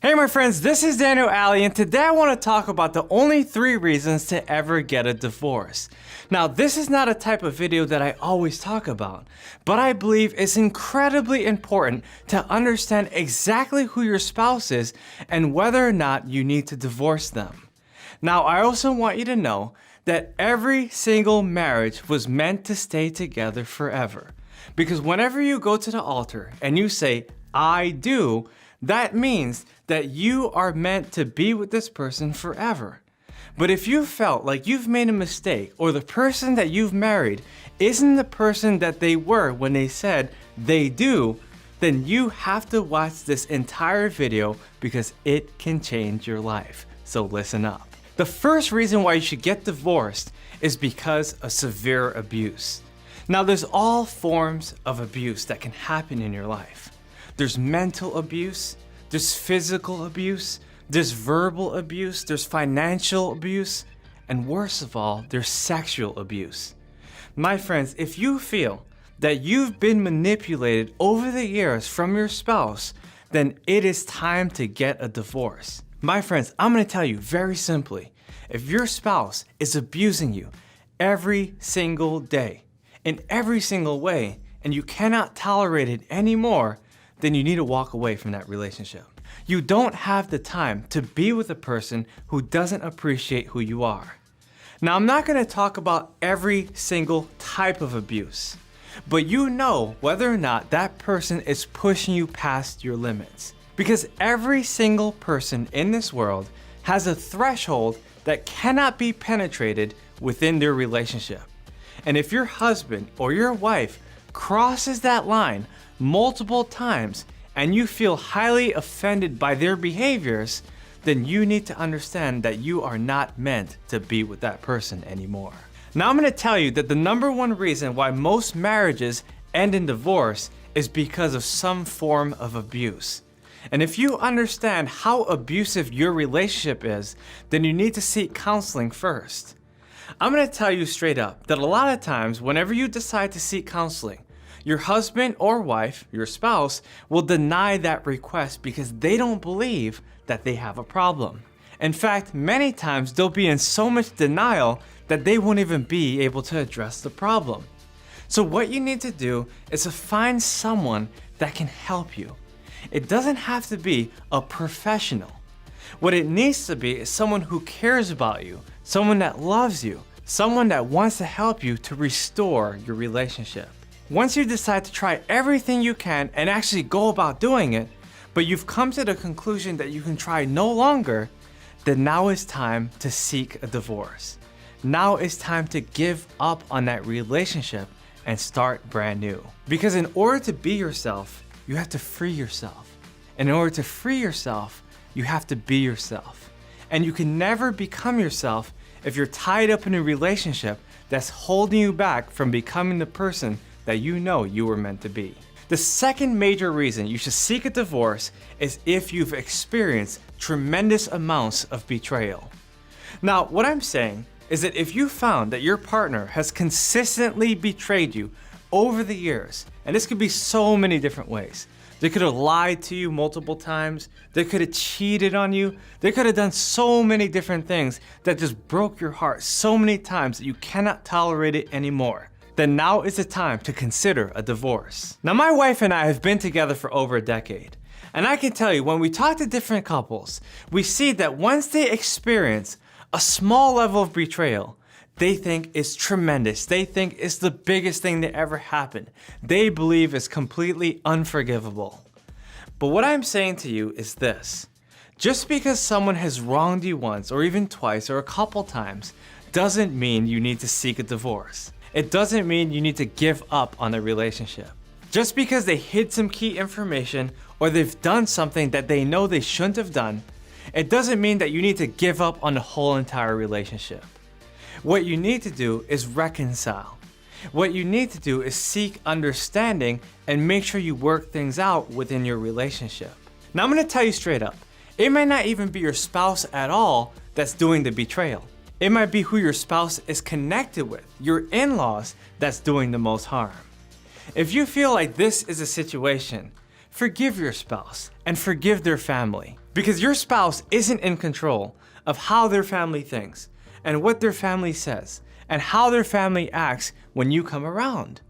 Hey my friends, this is Daniel Alley, and today I want to talk about the only 3 reasons to ever get a divorce. Now, this is not a type of video that I always talk about, but I believe it's incredibly important to understand exactly who your spouse is and whether or not you need to divorce them. Now, I also want you to know that every single marriage was meant to stay together forever. Because whenever you go to the altar and you say, I do, that means that you are meant to be with this person forever. But if you felt like you've made a mistake or the person that you've married isn't the person that they were when they said they do, then you have to watch this entire video because it can change your life. So listen up. The first reason why you should get divorced is because of severe abuse. Now, there's all forms of abuse that can happen in your life. There's mental abuse, there's physical abuse, there's verbal abuse, there's financial abuse, and worst of all, there's sexual abuse. My friends, if you feel that you've been manipulated over the years from your spouse, then it is time to get a divorce. My friends, I'm gonna tell you very simply, if your spouse is abusing you every single day, in every single way, and you cannot tolerate it anymore, then you need to walk away from that relationship. You don't have the time to be with a person who doesn't appreciate who you are. Now, I'm not gonna talk about every single type of abuse, but you know whether or not that person is pushing you past your limits. Because every single person in this world has a threshold that cannot be penetrated within their relationship. And if your husband or your wife crosses that line multiple times and you feel highly offended by their behaviors, then you need to understand that you are not meant to be with that person anymore. Now, I'm going to tell you that the number 1 reason why most marriages end in divorce is because of some form of abuse. And if you understand how abusive your relationship is, then you need to seek counseling first. I'm going to tell you straight up that a lot of times whenever you decide to seek counseling, your husband or wife, your spouse, will deny that request because they don't believe that they have a problem. In fact, many times they'll be in so much denial that they won't even be able to address the problem. So what you need to do is to find someone that can help you. It doesn't have to be a professional. What it needs to be is someone who cares about you, someone that loves you, someone that wants to help you to restore your relationship. Once you decide to try everything you can and actually go about doing it, but you've come to the conclusion that you can try no longer, then now is time to seek a divorce. Now is time to give up on that relationship and start brand new. Because in order to be yourself, you have to free yourself. And in order to free yourself, you have to be yourself. And you can never become yourself if you're tied up in a relationship that's holding you back from becoming the person that you know you were meant to be. The second major reason you should seek a divorce is if you've experienced tremendous amounts of betrayal. Now, what I'm saying is that if you found that your partner has consistently betrayed you over the years, and this could be so many different ways. They could have lied to you multiple times. They could have cheated on you. They could have done so many different things that just broke your heart so many times that you cannot tolerate it anymore. Then now is the time to consider a divorce. Now, my wife and I have been together for over a decade. And I can tell you, when we talk to different couples, we see that once they experience a small level of betrayal, they think it's tremendous. They think it's the biggest thing that ever happened. They believe it's completely unforgivable. But what I'm saying to you is this. Just because someone has wronged you once or even twice or a couple times doesn't mean you need to seek a divorce. It doesn't mean you need to give up on the relationship. Just because they hid some key information or they've done something that they know they shouldn't have done, it doesn't mean that you need to give up on the whole entire relationship. What you need to do is reconcile. What you need to do is seek understanding and make sure you work things out within your relationship. Now, I'm going to tell you straight up, it may not even be your spouse at all that's doing the betrayal. It might be who your spouse is connected with, your in-laws, that's doing the most harm. If you feel like this is a situation, forgive your spouse and forgive their family. Because your spouse isn't in control of how their family thinks and what their family says and how their family acts when you come around.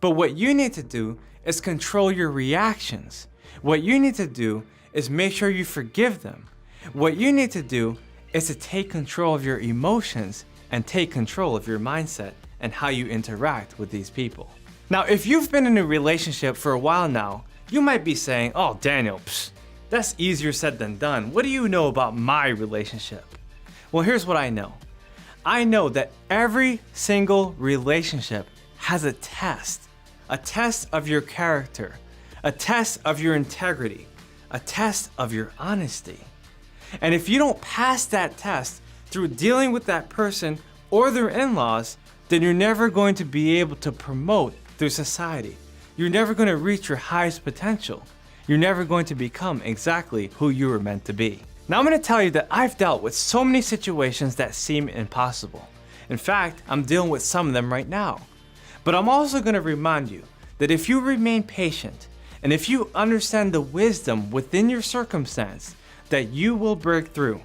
But what you need to do is control your reactions. What you need to do is make sure you forgive them. What you need to do is to take control of your emotions and take control of your mindset and how you interact with these people. Now, if you've been in a relationship for a while now, you might be saying, "Oh, Daniel, that's easier said than done. What do you know about my relationship?" Well, here's what I know. I know that every single relationship has a test of your character, a test of your integrity, a test of your honesty. And if you don't pass that test through dealing with that person or their in-laws, then you're never going to be able to promote through society. You're never going to reach your highest potential. You're never going to become exactly who you were meant to be. Now I'm going to tell you that I've dealt with so many situations that seem impossible. In fact, I'm dealing with some of them right now. But I'm also going to remind you that if you remain patient and if you understand the wisdom within your circumstance, that you will break through.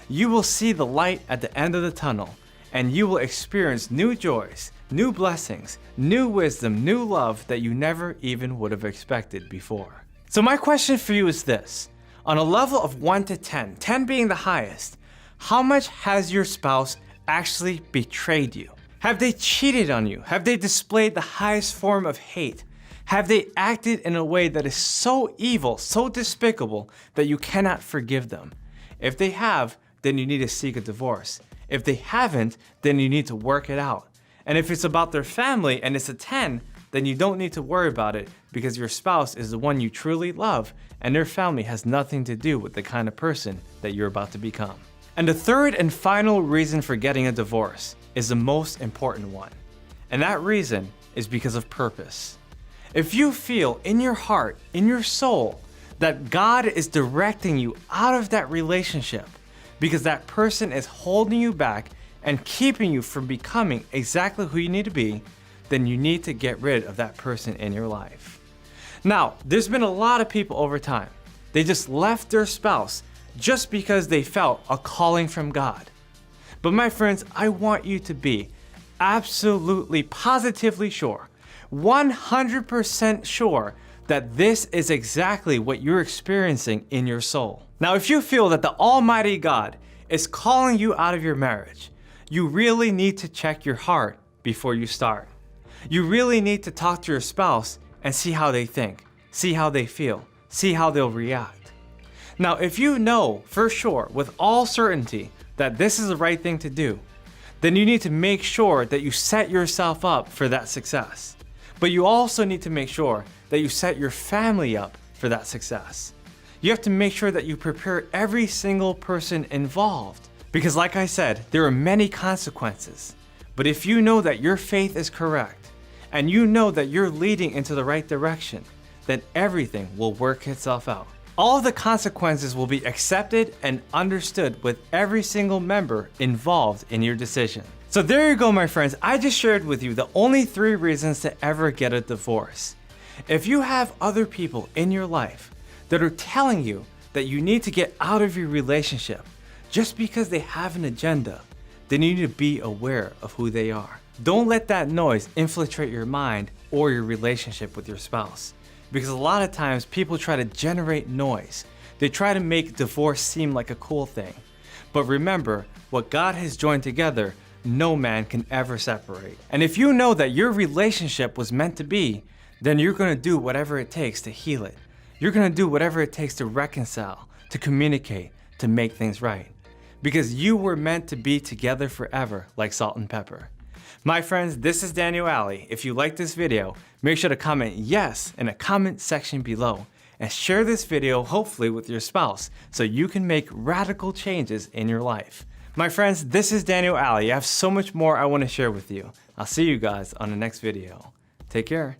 You will see the light at the end of the tunnel, and you will experience new joys, new blessings, new wisdom, new love that you never even would have expected before. So my question for you is this. On a level of 1 to 10, 10 being the highest, how much has your spouse actually betrayed you? Have they cheated on you? Have they displayed the highest form of hate? Have they acted in a way that is so evil, so despicable, that you cannot forgive them? If they have, then you need to seek a divorce. If they haven't, then you need to work it out. And if it's about their family and it's a 10, then you don't need to worry about it because your spouse is the one you truly love and their family has nothing to do with the kind of person that you're about to become. And the third and final reason for getting a divorce is the most important one. And that reason is because of purpose. If you feel in your heart, in your soul, that God is directing you out of that relationship because that person is holding you back and keeping you from becoming exactly who you need to be, then you need to get rid of that person in your life. Now, there's been a lot of people over time. They just left their spouse just because they felt a calling from God. But my friends, I want you to be absolutely, positively sure, 100% sure that this is exactly what you're experiencing in your soul. Now, if you feel that the Almighty God is calling you out of your marriage, you really need to check your heart before you start. You really need to talk to your spouse and see how they think, see how they feel, see how they'll react. Now, if you know for sure, with all certainty, that this is the right thing to do, then you need to make sure that you set yourself up for that success. But you also need to make sure that you set your family up for that success. You have to make sure that you prepare every single person involved. Because like I said, there are many consequences. But if you know that your faith is correct, and you know that you're leading into the right direction, then everything will work itself out. All of the consequences will be accepted and understood with every single member involved in your decision. So there you go, my friends. I just shared with you the only 3 reasons to ever get a divorce. If you have other people in your life that are telling you that you need to get out of your relationship just because they have an agenda, then you need to be aware of who they are. Don't let that noise infiltrate your mind or your relationship with your spouse. Because a lot of times people try to generate noise. They try to make divorce seem like a cool thing. But remember, what God has joined together, no man can ever separate. And if you know that your relationship was meant to be, then you're going to do whatever it takes to heal it. You're going to do whatever it takes to reconcile, to communicate, to make things right. Because you were meant to be together forever like salt and pepper. My friends, this is Daniel Alley. If you like this video, make sure to comment yes in the comment section below and share this video hopefully with your spouse so you can make radical changes in your life. My friends, this is Daniel Alley. I have so much more I want to share with you. I'll see you guys on the next video. Take care.